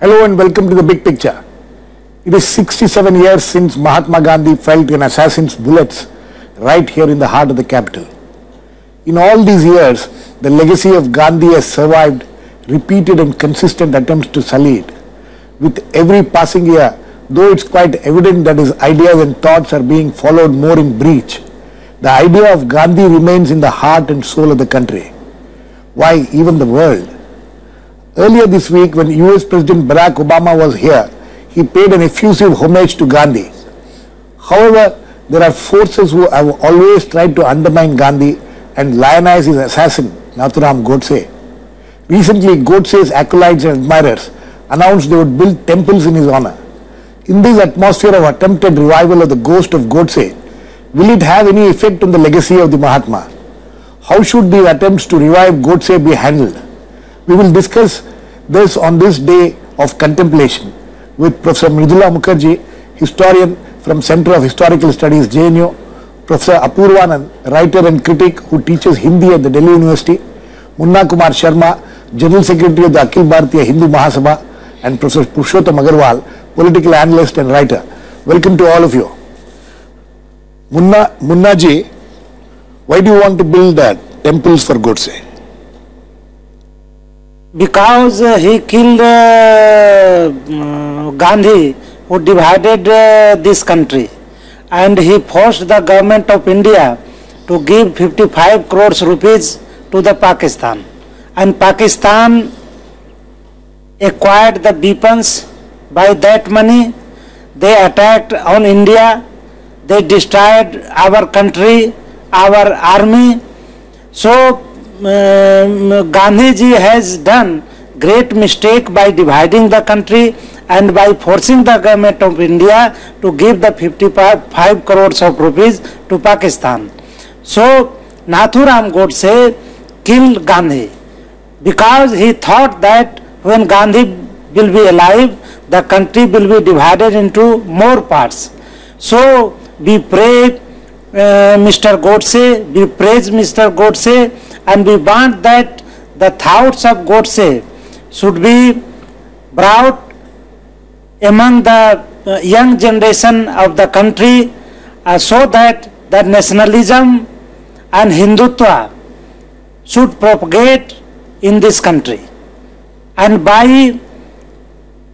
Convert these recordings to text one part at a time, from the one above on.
Hello and welcome to the big picture. It is 67 years since Mahatma Gandhi felt an assassin's bullets right here in the heart of the capital. In all these years, the legacy of Gandhi has survived repeated and consistent attempts to sully it. With every passing year, though it's quite evident that his ideas and thoughts are being followed more in breach, the idea of Gandhi remains in the heart and soul of the country. Why, even the world. Earlier this week, when US President Barack Obama was here, he paid an effusive homage to Gandhi. However, there are forces who have always tried to undermine Gandhi and lionize his assassin, Nathuram Godse. Recently, Godse's acolytes and admirers announced they would build temples in his honor. In this atmosphere of attempted revival of the ghost of Godse, will it have any effect on the legacy of the Mahatma? How should these attempts to revive Godse be handled? We will discuss this on this day of contemplation with Professor Mridula Mukherjee, historian from Center of Historical Studies, JNU, Professor Apurvanand, writer and critic who teaches Hindi at the Delhi University, Munna Kumar Sharma, General Secretary of the Akhil Bharatiya Hindu Mahasabha, and Professor Purushottam Agarwal, political analyst and writer. Welcome to all of you. Munna ji, why do you want to build temples for Godse? Because he killed Gandhi, who divided this country, and he forced the government of India to give 55 crores rupees to the Pakistan, and Pakistan acquired the weapons. By that money they attacked on India, they destroyed our country, our army. So Gandhiji has done great mistake by dividing the country and by forcing the government of India to give the 55 crores of rupees to Pakistan. So Nathuram Godse killed Gandhi because he thought that when Gandhi will be alive, the country will be divided into more parts. So we pray Mr. Godse, we praise Mr. Godse, and we want that the thoughts of Godse should be brought among the young generation of the country so that the nationalism and Hindutva should propagate in this country. And by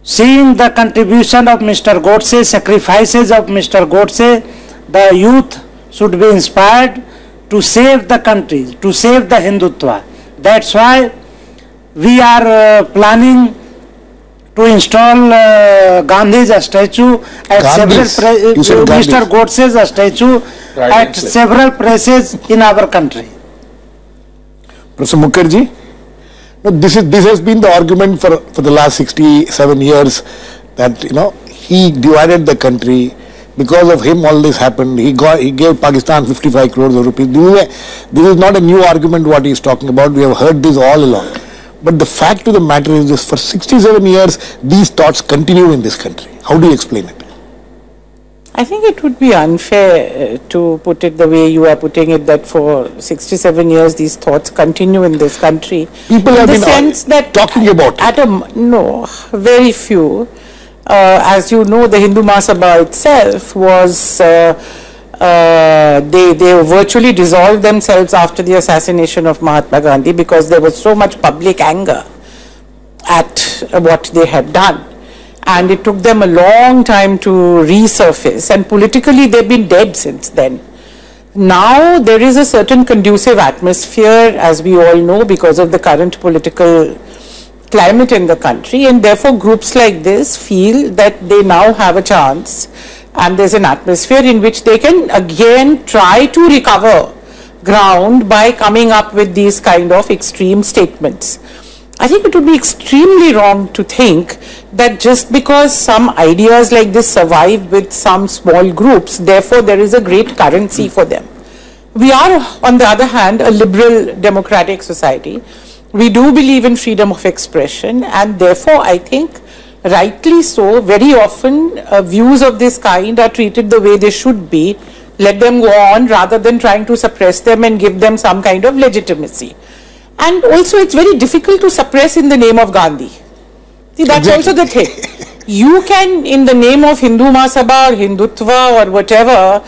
seeing the contribution of Mr. Godse, sacrifices of Mr. Godse, the youth should be inspired to save the country, to save the Hindutva. That's why we are planning to install Gandhi's statue at Mr. Godse's statue at several places in our country. Professor Mukherjee, this has been the argument for the last 67 years that he divided the country. Because of him all this happened. He gave Pakistan 55 crores of rupees. This is not a new argument what he is talking about. We have heard this all along. But the fact of the matter is this: for 67 years these thoughts continue in this country. How do you explain it? I think it would be unfair to put it the way you are putting it, that for 67 years these thoughts continue in this country. People have been talking about it. No, very few. As you know, the Hindu Mahasabha itself was, they virtually dissolved themselves after the assassination of Mahatma Gandhi because there was so much public anger at what they had done. And it took them a long time to resurface, and politically they've been dead since then. Now there is a certain conducive atmosphere, as we all know, because of the current political climate in the country, and therefore groups like this feel that they now have a chance, and there's an atmosphere in which they can again try to recover ground by coming up with these kind of extreme statements. I think it would be extremely wrong to think that just because some ideas like this survive with some small groups, therefore there is a great currency for them. We are, on the other hand, a liberal democratic society. We do believe in freedom of expression, and therefore I think rightly so, very often views of this kind are treated the way they should be. Let them go on rather than trying to suppress them and give them some kind of legitimacy. And also it's very difficult to suppress in the name of Gandhi. See, that's also the thing. You can, in the name of Hindu Mahasabha or Hindutva or whatever,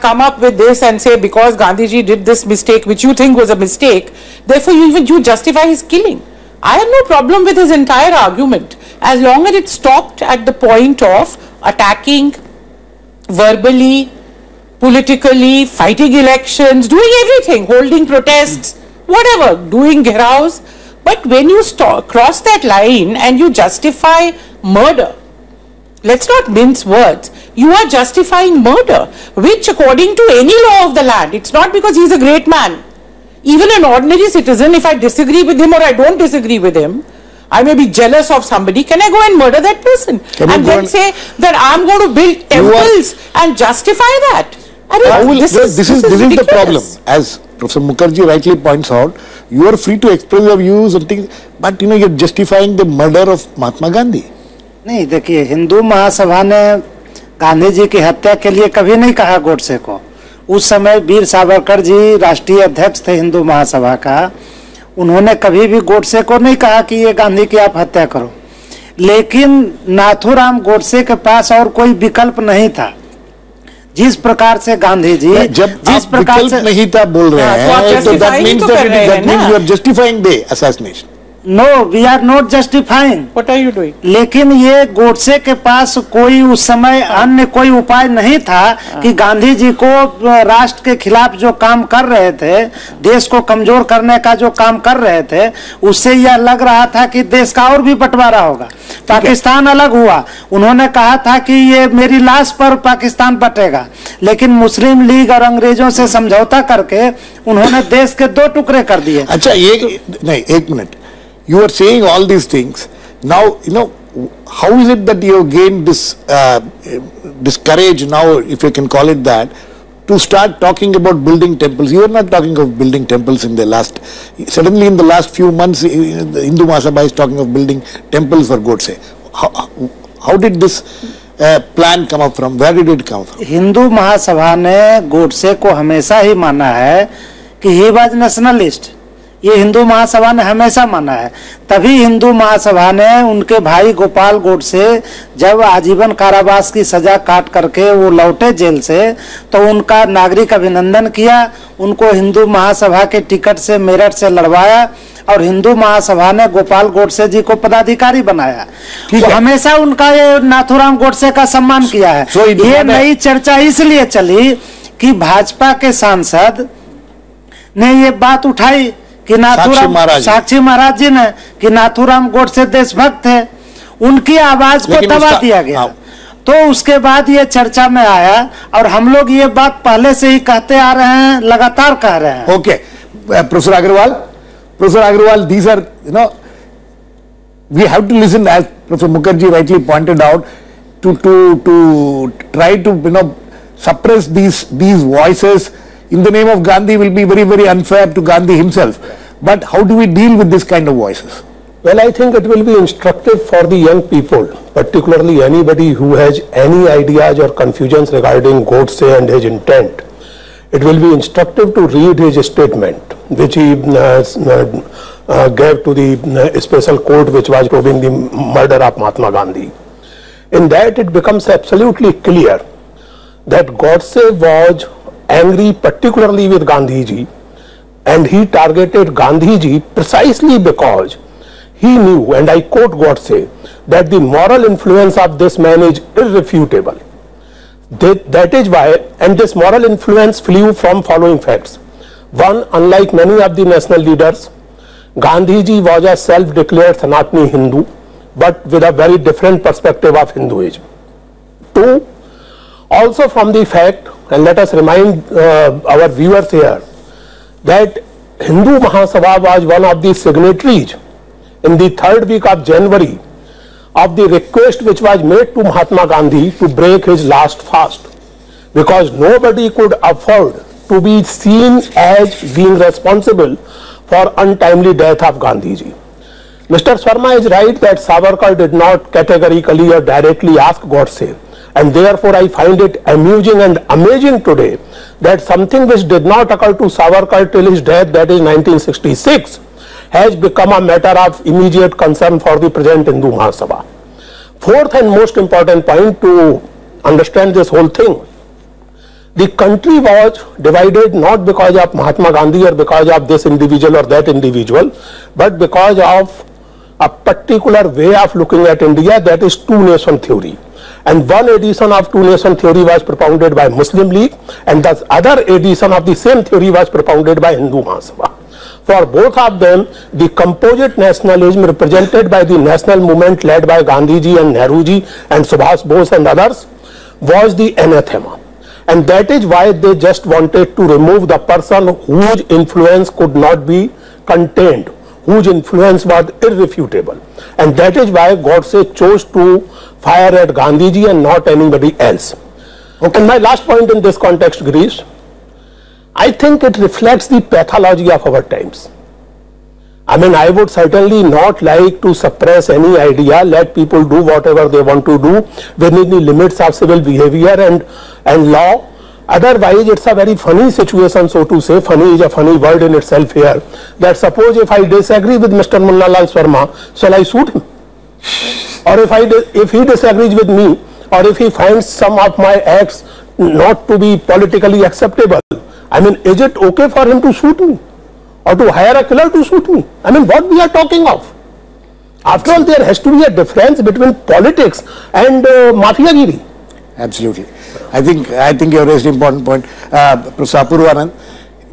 come up with this and say because Gandhiji did this mistake, which you think was a mistake, therefore you justify his killing. I have no problem with his entire argument, as long as it stopped at the point of attacking verbally, politically, fighting elections, doing everything, holding protests, whatever, doing gheraos. But when you cross that line and you justify murder, let's not mince words, you are justifying murder, which according to any law of the land, it's not because he's a great man. Even an ordinary citizen, if I disagree with him or I don't disagree with him, I may be jealous of somebody, can I go and murder that person? And then say that I'm going to build temples and justify that? I mean, this is the problem. As Professor Mukherjee rightly points out, you are free to express your views and things, but you know, you're justifying the murder of Mahatma Gandhi. नहीं, देखिए, हिंदू महासभा ने गांधी जी की हत्या के लिए कभी नहीं कहा गोडसे को। उस समय वीर सावरकर जी राष्ट्रीय अध्यक्ष थे हिंदू महासभा का, उन्होंने कभी भी गोडसे को नहीं कहा कि ये गांधी की आप हत्या करो। लेकिन नाथूराम गोडसे के पास और कोई विकल्प नहीं था। जिस प्रकार से गांधी जी जिस प्रकार से नहीं था बोल रहे हैं, तो that means you are justifying the assassination. No, we are not justifying. What are you doing? लेकिन ये गोडसे के पास कोई उस समय अन्य कोई उपाय नहीं था कि गांधी जी को राष्ट्र के खिलाफ जो काम कर रहे थे, देश को कमजोर करने का जो काम कर रहे थे, उससे यह लग रहा था कि देश का और भी बंटवारा होगा। पाकिस्तान अलग हुआ, उन्होंने कहा था कि ये मेरी लाश पर पाकिस्तान बटेगा, लेकिन मुस्लिम लीग और अंग्रेजों से समझौता करके उन्होंने देश के दो टुकड़े कर दिए। अच्छा, एक minute, you are saying all these things. Now, you know, how is it that you have gained this courage now, if you can call it that, to start talking about building temples? You are not talking of building temples suddenly in the last few months, the Hindu Mahasabha is talking of building temples for Godse. How did this plan come up from? Where did it come from? Hindu Mahasabha ने गोडसे को हमेशा ही माना है कि he was nationalist। ये हिंदू महासभा ने हमेशा माना है। तभी हिंदू महासभा ने उनके भाई गोपाल गोडसे जब आजीवन कारावास की सजा काट करके वो लौटे जेल से, तो उनका नागरिक अभिनंदन किया, उनको हिंदू महासभा के टिकट से मेरठ से लड़वाया और हिंदू महासभा ने गोपाल गोडसे जी को पदाधिकारी बनाया। तो हमेशा उनका ये नाथूराम गोडसे का सम्मान किया है। ये नई चर्चा इसलिए चली कि भाजपा के सांसद ने ये बात उठाई कि नाथूराम साक्षी महाराज जी ने कि नाथूराम गोडसे देशभक्त थे, उनकी आवाज को दबा दिया गया। तो उसके बाद ये चर्चा में आया और हम लोग ये बात पहले से ही कहते आ रहे हैं, लगातार कह रहे हैं। Okay, professor Agarwal, these are, you know, we have to listen, as Professor Mukherjee rightly pointed out, to try to, you know, suppress these voices in the name of Gandhi will be very, very unfair to Gandhi himself. But how do we deal with this kind of voices? Well, I think it will be instructive for the young people, particularly anybody who has any ideas or confusions regarding Godse and his intent. It will be instructive to read his statement, which he gave to the special court which was probing the murder of Mahatma Gandhi. In that, it becomes absolutely clear that Godse was angry particularly with Gandhiji, and he targeted Gandhiji precisely because he knew, and I quote Godse, that the moral influence of this man is irrefutable. That is why, and this moral influence flew from following facts. One, unlike many of the national leaders, Gandhiji was a self-declared Sanatani Hindu, but with a very different perspective of Hinduism. Two, also from the fact, and let us remind our viewers here, that Hindu Mahasabha was one of the signatories in the third week of January of the request which was made to Mahatma Gandhi to break his last fast, because nobody could afford to be seen as being responsible for untimely death of Gandhiji. Mr. Swarma is right that Savarkar did not categorically or directly ask Godse, and therefore I find it amusing and amazing today that something which did not occur to Savarkar till his death, that is 1966, has become a matter of immediate concern for the present Hindu Mahasabha. Fourth and most important point to understand this whole thing, the country was divided not because of Mahatma Gandhi or because of this individual or that individual, but because of a particular way of looking at India, that is two-nation theory. And one edition of two-nation theory was propounded by Muslim League, and the other edition of the same theory was propounded by Hindu Mahasabha. For both of them, the composite nationalism represented by the national movement led by Gandhiji and Nehruji and Subhas Bose and others was the anathema. And that is why they just wanted to remove the person whose influence could not be contained, whose influence was irrefutable. And that is why Godse chose to fire at Gandhiji and not anybody else. Okay. And my last point in this context, Girish, I think it reflects the pathology of our times. I mean, I would certainly not like to suppress any idea, let people do whatever they want to do within the limits of civil behavior and law. Otherwise, it's a very funny situation, so to say. Funny is a funny word in itself here. That suppose if I disagree with Mr. Munna Lal Swarma, shall I shoot him? Or if he disagrees with me, or if he finds some of my acts not to be politically acceptable, I mean, is it okay for him to shoot me? Or to hire a killer to shoot me? I mean, what we are talking of? After all, there has to be a difference between politics and mafiagiri. Absolutely. I think you have raised an important point. Professor Apurvanand,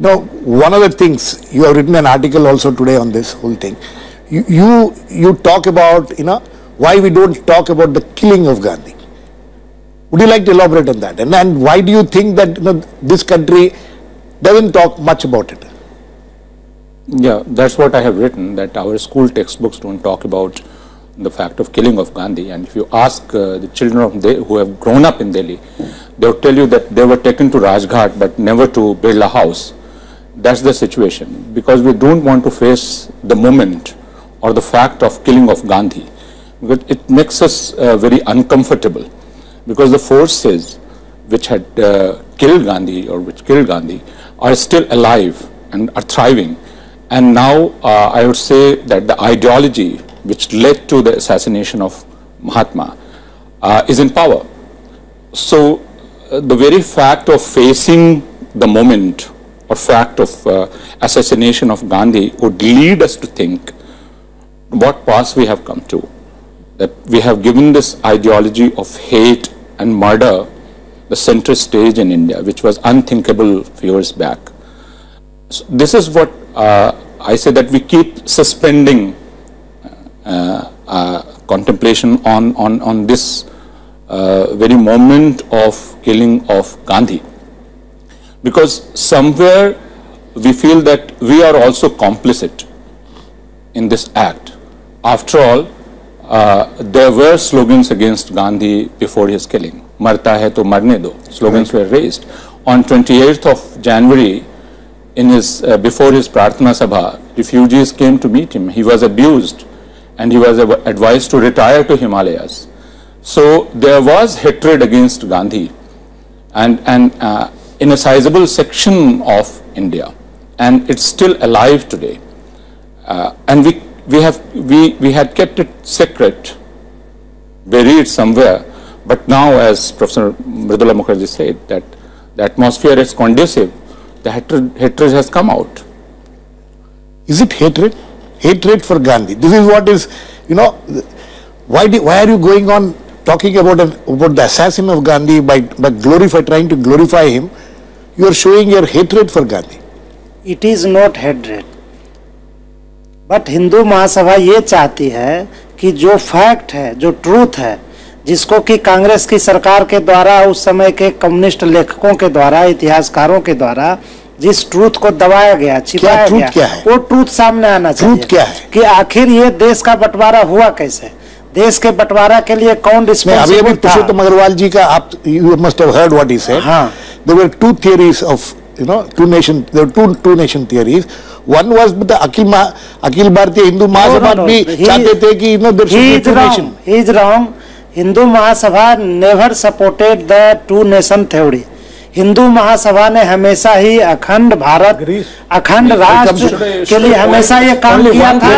you know, one of the things, you have written an article also today on this whole thing. You talk about, you know, why we don't talk about the killing of Gandhi. Would you like to elaborate on that? And why do you think that, you know, this country doesn't talk much about it? Yeah, that's what I have written, that our school textbooks don't talk about the fact of killing of Gandhi. And if you ask the children of who have grown up in Delhi, they will tell you that they were taken to Rajghat but never to Birla House. That's the situation, because we don't want to face the moment or the fact of killing of Gandhi. Because it makes us very uncomfortable, because the forces which had killed Gandhi or which killed Gandhi are still alive and are thriving. And now I would say that the ideology which led to the assassination of Mahatma is in power. So the very fact of facing the moment or fact of assassination of Gandhi would lead us to think what pass we have come to. That we have given this ideology of hate and murder the center stage in India, which was unthinkable a few years back. So this is what I say, that we keep suspending contemplation on this very moment of killing of Gandhi, because somewhere we feel that we are also complicit in this act. After all, there were slogans against Gandhi before his killing. Marta hai to marne do. Slogans were raised. On 28th of January, in his before his Prarthana Sabha, refugees came to meet him. He was abused and he was advised to retire to Himalayas. So there was hatred against Gandhi and in a sizable section of India, and it's still alive today. And we had kept it secret, buried somewhere, but now, as Professor Mridula Mukherjee said, that the atmosphere is conducive, the hatred has come out. Is it hatred? Hatred for Gandhi. This is what is, you know, why are you going on talking about the assassin of Gandhi by trying to glorify him? You are showing your hatred for Gandhi. It is not hatred. But Hindu Mahasabha ये चाहती है कि जो fact है, जो truth है, जिसको कि कांग्रेस की सरकार के द्वारा, उस समय के कम्युनिस्ट लेखकों के द्वारा, इतिहासकारों के द्वारा जिस ट्रूथ को दबाया गया, छिपाया गया, क्या है? वो ट्रूथ सामने आना चाहिए। ट्रूथ क्या है? कि आखिर ये देश का बंटवारा हुआ कैसे, देश के बंटवारा के लिए कौन रिस्पांसिबल था? पुरुषोत्तम अग्रवाल जी का आप you must have heard what he said. हाँ. There were two theories of, you know, there were two nation theories. One was the Akhil Bharatiya Hindu Mahasabha भी चाहते थे कि, you know, there should be two nation. He is wrong. Hindu Mahasabha never supported the two nation theory. Hindu Mahasabha ने हमेशा ही अखंड भारत, अखंड राष्ट्र के लिए हमेशा ये काम किया था।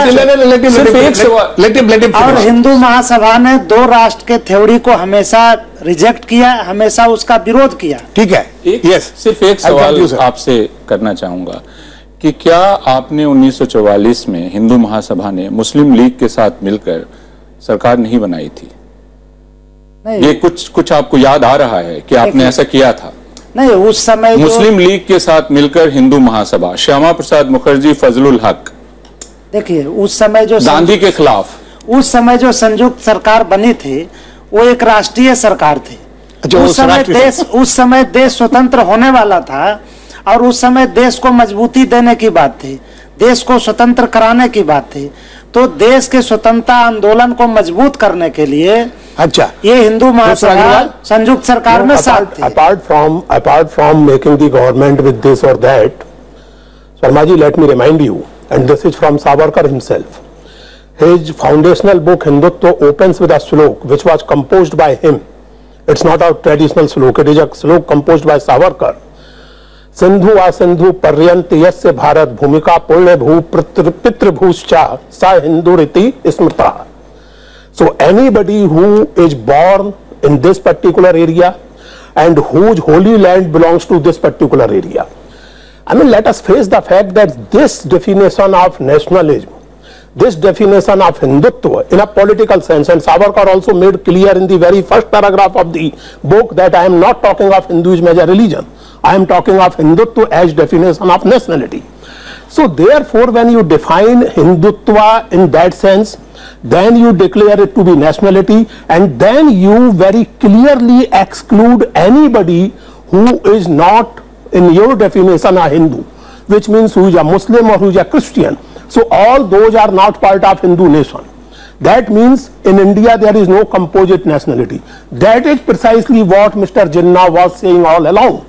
और हिंदू महासभा ने 2 राष्ट्र के थ्योरी को हमेशा रिजेक्ट किया, हमेशा उसका विरोध किया। ठीक है, यस, सिर्फ एक सवाल आपसे करना चाहूंगा कि क्या आपने 1944 में हिंदू महासभा ने मुस्लिम लीग के साथ मिलकर सरकार नहीं बनाई थी? नहीं, ये कुछ आपको याद आ रहा है कि आपने ऐसा किया था? नहीं, उस समय मुस्लिम लीग के साथ मिलकर हिंदू महासभा, श्यामा प्रसाद मुखर्जी, फजलुल हक, देखिए उस समय जो गांधी के खिलाफ, उस समय जो संयुक्त सरकार बनी थी वो एक राष्ट्रीय सरकार थी। उस समय देश स्वतंत्र होने वाला था और उस समय देश को मजबूती देने की बात थी, देश को स्वतंत्र कराने की बात थी। तो देश के स्वतंत्रता आंदोलन को मजबूत करने के लिए अच्छा ये हिंदू महासभा संयुक्त सरकार में साथ थी। Apart from making the government with this or that, Sharmaji, let me remind you, and this is from Savarkar himself. His foundational book Hindutva opens with a slok which was composed by him. It's not a traditional slok, it is a slok composed by Savarkar. Sindhu आ सिंधु पर्यंत यस्य भारत भूमिका पुण्य भू पितृभूश्चा सा हिंदू रीति स्मृता. So anybody who is born in this particular area and whose holy land belongs to this particular area, I mean, let us face the fact that this definition of nationalism, this definition of Hindutva in a political sense, and Savarkar also made clear in the very first paragraph of the book that I am not talking of Hinduism as a religion, I am talking of Hindutva as definition of nationality. So therefore, when you define Hindutva in that sense, then you declare it to be nationality, and then you very clearly exclude anybody who is not in your definition a Hindu, which means who is a Muslim or who is a Christian. So all those are not part of Hindu nation. That means in India there is no composite nationality. That is precisely what Mr. Jinnah was saying all along.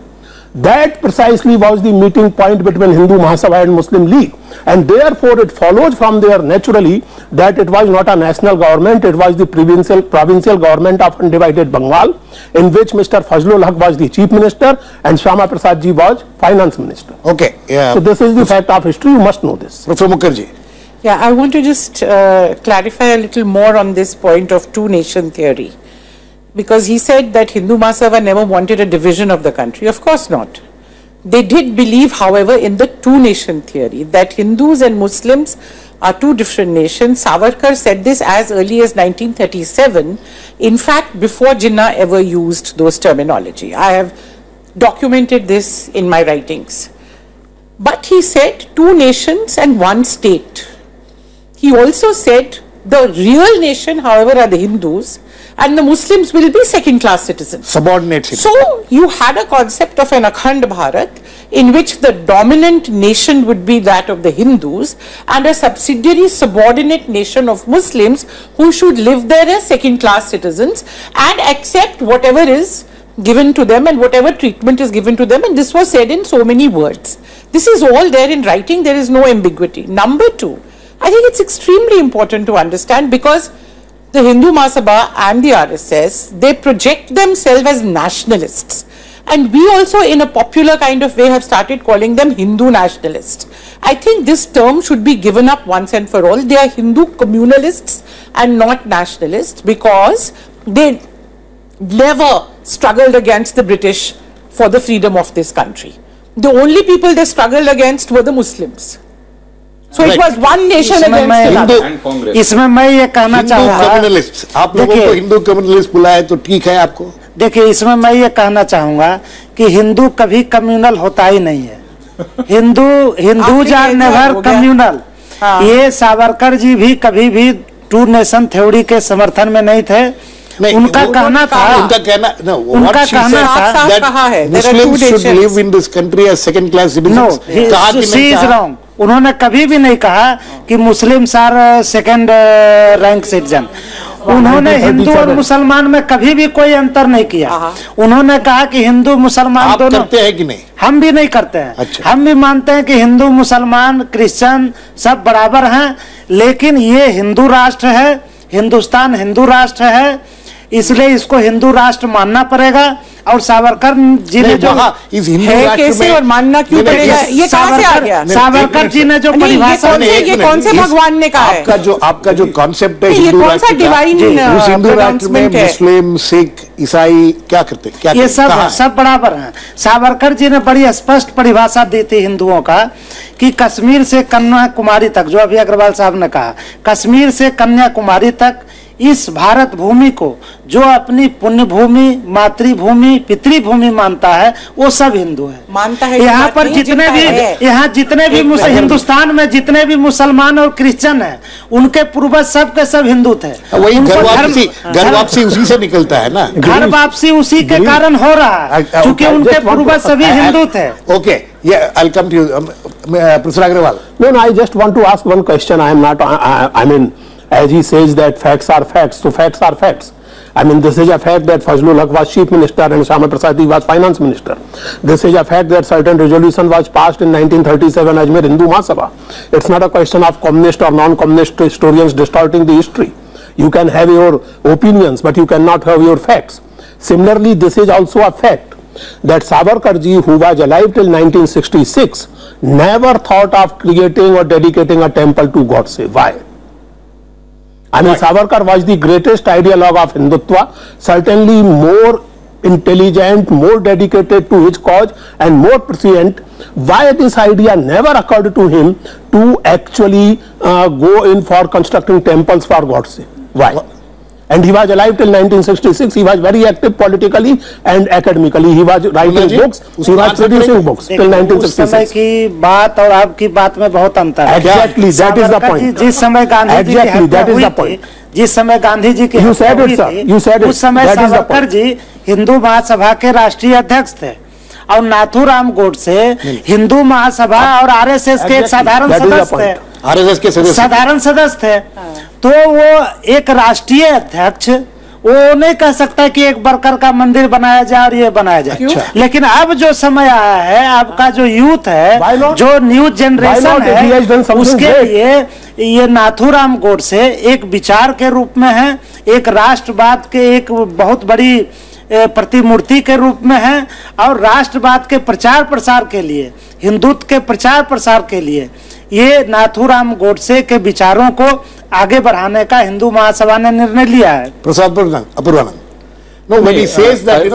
That precisely was the meeting point between Hindu Mahasabha and Muslim League, and therefore it follows from there naturally that it was not a national government, it was the provincial government of undivided Bengal, in which Mr. Fazlul Haq was the chief minister and Shama Prasad ji was finance minister. Okay, yeah. So this is the fact of history, you must know this. Professor Mukherjee. Yeah, I want to just clarify a little more on this point of two-nation theory. Because he said that Hindu Mahasabha never wanted a division of the country. Of course not. They did believe, however, in the two-nation theory, that Hindus and Muslims are two different nations. Savarkar said this as early as 1937, in fact, before Jinnah ever used those terminology. I have documented this in my writings. But he said two nations and one state. He also said the real nation, however, are the Hindus, and the Muslims will be second-class citizens. Subordinate citizens. So you had a concept of an Akhand Bharat in which the dominant nation would be that of the Hindus and a subsidiary subordinate nation of Muslims who should live there as second-class citizens and accept whatever is given to them and whatever treatment is given to them, and this was said in so many words. This is all there in writing, there is no ambiguity. Number two, I think it's extremely important to understand, because the Hindu Mahasabha and the RSS, they project themselves as nationalists, and we also in a popular kind of way have started calling them Hindu nationalists. I think this term should be given up once and for all. They are Hindu communalists and not nationalists, because they never struggled against the British for the freedom of this country. The only people they struggled against were the Muslims. So it was one nation against another. इसमें मैं ये कहना चाहूँगा, communalist, आप लोगों को Hindu communalist बुलाए तो ठीक है आपको? देखिए, इसमें मैं ये कहना चाहूँगा कि हिंदू कभी कम्युनल होता ही नहीं है. Hindus are never communal. ये सावरकर जी भी कभी भी टू नेशन थ्योरी के समर्थन में नहीं थे. उनका कहना था Muslims should live in this country as second class citizens. No, she is wrong. उन्होंने कभी भी नहीं कहा कि Muslims are second rank citizen. उन्होंने हिंदू और मुसलमान में कभी भी कोई अंतर नहीं किया. उन्होंने कहा कि हिंदू मुसलमान दोनों. करते हैं कि नहीं? हम भी नहीं करते हैं. अच्छा. हम भी मानते हैं कि हिंदू मुसलमान क्रिश्चियन सब बराबर हैं, लेकिन ये हिंदू राष्ट्र है, हिंदुस्तान हिंदू राष्ट्र है. इसलिए इसको हिंदू राष्ट्र मानना पड़ेगा। और सावरकर जी ने जो इस हिंदू है राष्ट्र कैसे में और मानना क्यों पड़ेगा, ये कहाँ से आ गया? सावरकर जी ने जो परिभाषा, ये कौन से भगवान ने कहा है? आपका जो कॉन्सेप्ट है ये हिंदू कौन सा राष्ट्र का, डिवाइन उस हिंदू राष्ट्र में pronouncement है? मुस्लिम, सिख, ईसाई क्या करते, क्या ये कहाँ? सब बराबर हैं। सावरकर जी ने बड़ी स्पष्ट परिभाषा दी थी हिंदुओं का कि कश्मीर से कन्याकुमारी तक, जो अभी अग्रवाल साहब ने कहा, कश्मीर से कन्याकुमारी तक इस भारत भूमि को जो अपनी पुण्य भूमि, मातृभूमि, पितृभूमि मानता है वो सब हिंदू है। मानता है यहाँ पर जितने भी हिंदुस्तान में जितने भी मुसलमान और क्रिश्चियन हैं, उनके पूर्वज सब के सब हिंदू थे। वही घर वापसी उसी से निकलता है ना, घर वापसी उसी के कारण हो रहा है क्योंकि उनके पूर्वज सभी हिंदू थे। Okay, yeah, I'll come to you, Professor Agrawal. No, I just want to ask one question. I mean, as he says that facts are facts, so facts are facts. I mean, this is a fact that Fazlul Haq was Chief Minister and Syama Prasad was Finance Minister. This is a fact that certain resolution was passed in 1937 Ajmer Hindu Mahasabha. It's not a question of communist or non-communist historians distorting the history. You can have your opinions, but you cannot have your facts. Similarly, this is also a fact that Savarkarji, who was alive till 1966, never thought of creating or dedicating a temple to Godse. Why? I mean, Savarkar was the greatest ideologue of Hindutva, certainly more intelligent, more dedicated to his cause and more prescient. Why this idea never occurred to him to actually go in for constructing temples for Godse? Why? And he was alive till 1966. He was very active politically and academically. He was writing books. He was producing books till 1966. उस समय की बात और अब की बात में बहुत अंतर है। Exactly, that is the point. जिस समय गांधी जी की हत्या हुई थी, जिस समय गांधी जी की हत्या हुई थी, उस समय सावरकर जी हिंदू महासभा के राष्ट्रीय अध्यक्ष थे और नाथूराम गोडसे हिंदू महासभा और आरएसएस के एक साधारण सदस्य थे। आरएसएस के साधारण सदस्य थे। तो वो एक राष्ट्रीय अध्यक्ष वो नहीं कह सकता कि एक वर्कर का मंदिर बनाया जाए और ये बनाया जाए। लेकिन अब जो समय आया है, आपका जो यूथ है, जो न्यू जनरेशन है, उसके लिए ये नाथूराम गोडसे एक विचार के रूप में है, एक राष्ट्रवाद के एक बहुत बड़ी प्रतिमूर्ति के रूप में है और राष्ट्रवाद के प्रचार प्रसार के लिए, हिंदुत्व के प्रचार प्रसार के लिए ये नाथूराम गोडसे के विचारों को आगे बढ़ाने का हिंदू महासभा ने निर्णय लिया है। प्रसाद Apoorvanand, no, when he says that,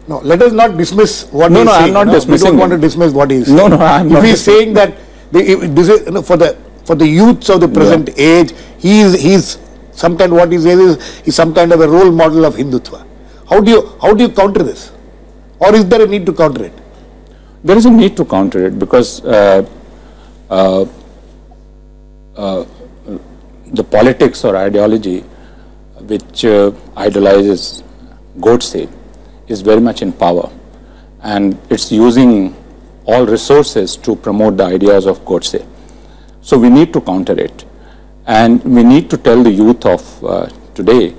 no, let us not dismiss what he is saying. I'm not dismissing. We don't want to dismiss what he is saying. No, I'm not. If he is saying that this is for the youths of the present age, he's sometimes what he says is some kind of a role model of Hindutva. How do you counter this, or is there a need to counter it? There is a need to counter it because the politics or ideology which idolizes Godse is very much in power, and it's using all resources to promote the ideas of Godse. So we need to counter it, and we need to tell the youth of today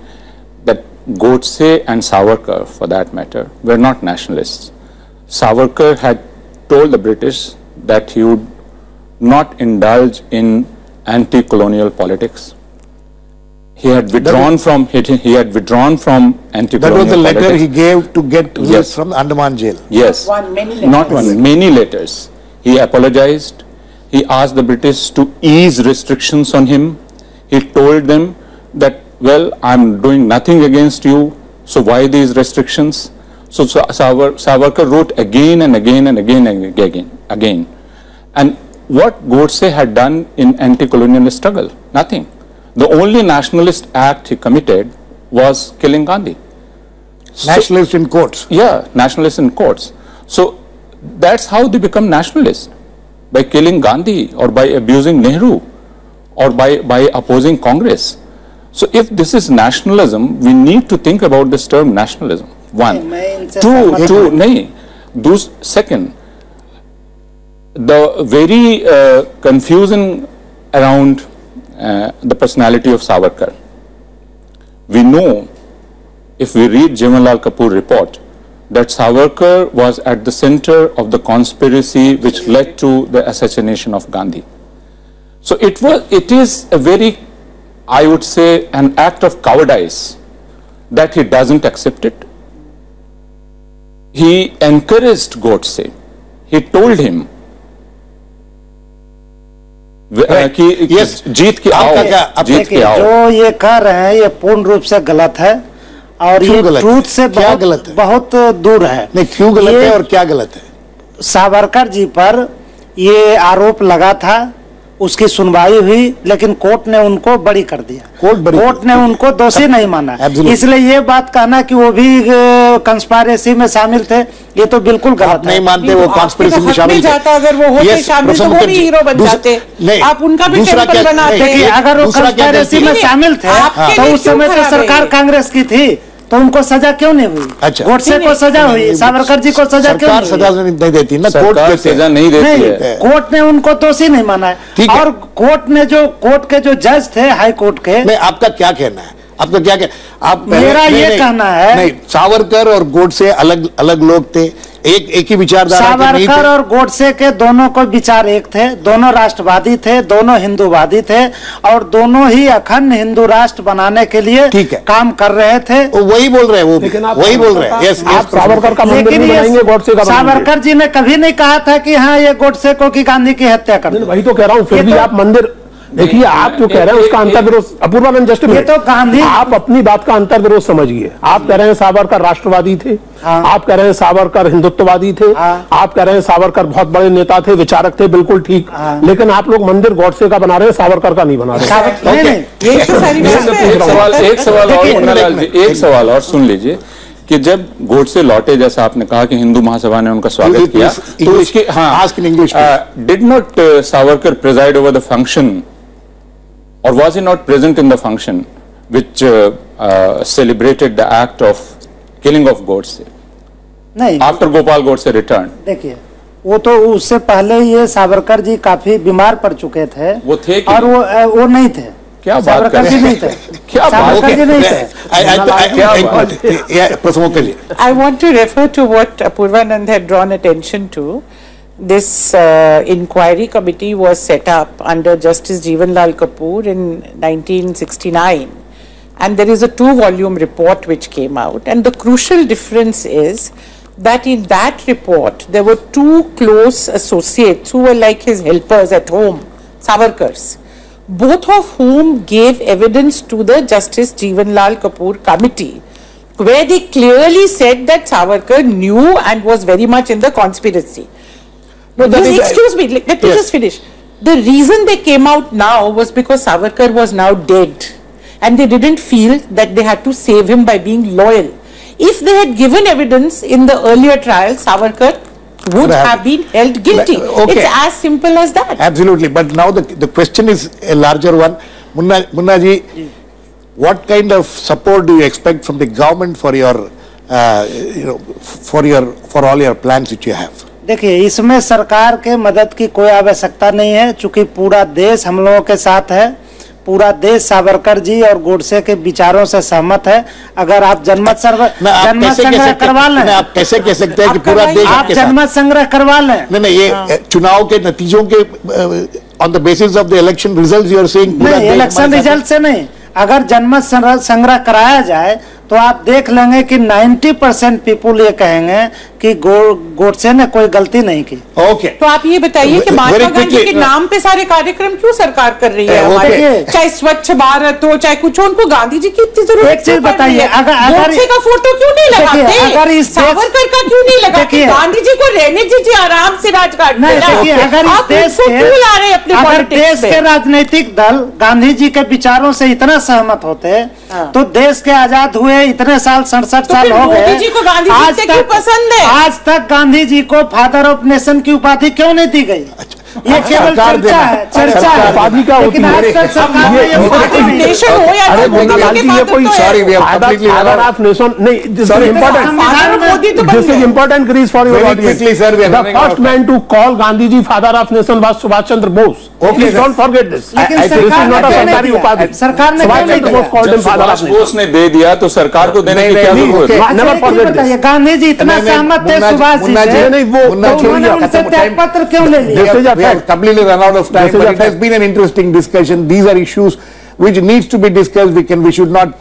that Godse and Savarkar, for that matter, were not nationalists. Savarkar had told the British that he would not indulge in anti-colonial politics. He had withdrawn from anti-colonial politics. That was the letter he gave to get released from the Andaman jail. Yes, not one, many letters. He apologized. He asked the British to ease restrictions on him. He told them that, well, I'm doing nothing against you, so why these restrictions? So Savarkar wrote again and again and again and again. And what Godse had done in anti-colonial struggle? Nothing. The only nationalist act he committed was killing Gandhi. Nationalist in courts. Yeah, nationalist in courts. So that's how they become nationalists, by killing Gandhi or by abusing Nehru or by opposing Congress. So if this is nationalism, we need to think about this term nationalism. One. Second, the very confusion around the personality of Savarkar. We know, if we read Jivanlal Kapoor report, that Savarkar was at the center of the conspiracy which led to the assassination of Gandhi. So it is a very, I would say, an act of cowardice that he doesn't accept it. He encouraged Godse. He told him कि जीत के आओ, जीत के आओ। जो ये कह रहे हैं ये पूर्ण रूप से गलत है और ये ट्रूथ से बहुत दूर है। नहीं, क्यों गलत है और क्या गलत है? सावरकर जी पर ये आरोप लगा था, उसकी सुनवाई हुई, लेकिन कोर्ट ने उनको बरी कर दिया। कोर्ट ने उनको दोषी नहीं माना। इसलिए ये बात कहना कि वो भी कंस्पायरेसी में शामिल थे, ये तो बिल्कुल गलत नहीं मानते। वो कंस्पायरेसी में शामिल थे। अगर वो होते शामिल तो वो भी हीरो बन जाते। आप उनका भी टेम्पल बनाते। अगर वो कंस्पायरेसी में शामिल थे तो उस समय तो सरकार कांग्रेस की थी, तो उनको सजा क्यों नहीं हुई? अच्छा, गोडसे को सजा हुई, सावरकर जी को सजा क्यों नहीं? सजा नहीं देती ना, कोर्ट सजा नहीं देती है। कोर्ट ने उनको दोषी नहीं माना है। और कोर्ट के जो जज थे हाई कोर्ट के, नहीं, आपका क्या कहना है? आपका क्या आप मेरा ये कहना है, नहीं, सावरकर और गोडसे अलग अलग लोग थे, एक ही विचारधारा। सावरकर और गोडसे के दोनों को विचार एक थे, दोनों राष्ट्रवादी थे, दोनों हिंदूवादी थे और दोनों ही अखंड हिंदू राष्ट्र बनाने के लिए काम कर रहे थे। वही बोल रहे हैं, वही बोल रहे हैं। सावरकर का मंदिर नहीं बनाएंगे, गोडसे का। सावरकर जी ने कभी नहीं कहा था कि हाँ ये गोडसे को की गांधी की हत्या कर दो। वही तो कह रहा हूँ, फिर भी आप मंदिर देखिए, आप जो कह रहे हैं उसका अंतर्विरोध। अपूर्वानंद, जस्ट ये तो गांधी, आप अपनी बात का अंतर्विरोध समझिए। आप कह रहे हैं सावरकर राष्ट्रवादी थे, आप कह रहे हैं सावरकर हिंदुत्ववादी थे, आप कह रहे हैं सावरकर बहुत बड़े नेता थे, विचारक थे, बिल्कुल ठीक। लेकिन आप लोग मंदिर गोडसे का बना रहे हैं, सावरकर का नहीं बना रहे। एक सवाल और सुन लीजिए कि जब गोडसे लौटे, जैसा आपने कहा कि हिंदू महासभा ने उनका स्वागत किया, तो उसके did not Savarkar preside over the function, or was he not present in the function which celebrated the act of killing of Godse? नहीं, after Gopal Godse returned. देखिए, वो तो उससे पहले ये सावरकर जी काफी बीमार पड़ चुके थे। वो थे कि और वो नहीं थे। क्या बात कर रहे हैं? नहीं थे। क्या सावरकर जी नहीं थे। I want to refer to what Apurvanand had drawn attention to. This inquiry committee was set up under Justice Jeevanlal Kapoor in 1969, and there is a 2-volume report which came out, and the crucial difference is that in that report there were 2 close associates who were like his helpers at home, Savarkars, both of whom gave evidence to the Justice Jeevanlal Kapoor committee, where they clearly said that Savarkar knew and was very much in the conspiracy. No, excuse me, let me just finish. The reason they came out now was because Savarkar was now dead and they didn't feel that they had to save him by being loyal. If they had given evidence in the earlier trial, Savarkar would have been held guilty. It's as simple as that. Absolutely, but now the question is a larger one. Munna ji, what kind of support do you expect from the government for your, for all your plans which you have? देखिए, इसमें सरकार के मदद की कोई आवश्यकता नहीं है, चूंकि पूरा देश हम लोगों के साथ है। पूरा देश सावरकर जी और गोडसे के विचारों से सहमत है। अगर आप जनमत संग्रह करवा लें, आप कैसे कह सकते हैं कि पूरा देश आप जनमत संग्रह करवा लें? नहीं, ये चुनाव के नतीजों के on the basis of the election result you are saying, नहीं, इलेक्शन रिजल्ट से नहीं, अगर जनमत संग्रह कराया जाए तो आप देख लेंगे कि 90% पीपुल ये कहेंगे कि गोडसे ने कोई गलती नहीं की। तो आप ये बताइए कि महात्मा गांधी के नाम पे सारे कार्यक्रम क्यों सरकार कर रही है हमारे? चाहे स्वच्छ भारत हो, चाहे कुछ हो, उनको गांधी जी की इतनी जरूरत। एक चीज बताइए, अगर गोडसे का फोटो क्यों नहीं लगाते? अगर सावरकर का क्यों नहीं लगाते? गांधी जी को रहने दीजिए आराम से राजघाट में। अगर देश के राजनीतिक दल गांधी जी के विचारों से इतना सहमत होते तो देश के आजाद हुए इतने साल, 67 साल हो गए, आज तक गांधी जी को फादर ऑफ नेशन की उपाधि क्यों नहीं दी गई? ये केवल चर्चा है, चर्चा है। उपाधि क्या होती है? नेशन हो या ये कोई फादर ऑफ नेशन नहीं, this is important crease for your audience. The first man to call Gandhi ji father of nation was Subhash Chandra Bose. Please don't forget this. This is not a सरकारी उपाधि। सरकार ने सुभाष बोस ने दे दिया तो सरकार को देने की क्या जरूरत है? Never forget this. Gandhi ji इतना सहमत थे सुभाष जी से, नहीं वो उनसे त्याग पत्र क्यों ले लिया? We have completely run out of time, but it has been an interesting discussion. These are issues which needs to be discussed. We should not,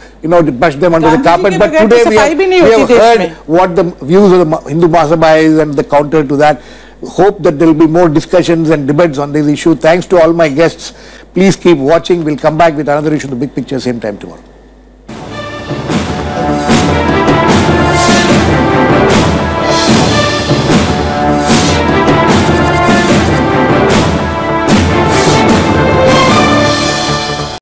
brush them under the carpet. But today we have heard what the views of the Hindu Mahasabha is and the counter to that. Hope that there will be more discussions and debates on this issue. Thanks to all my guests. Please keep watching. We'll come back with another issue, The Big Picture, same time tomorrow.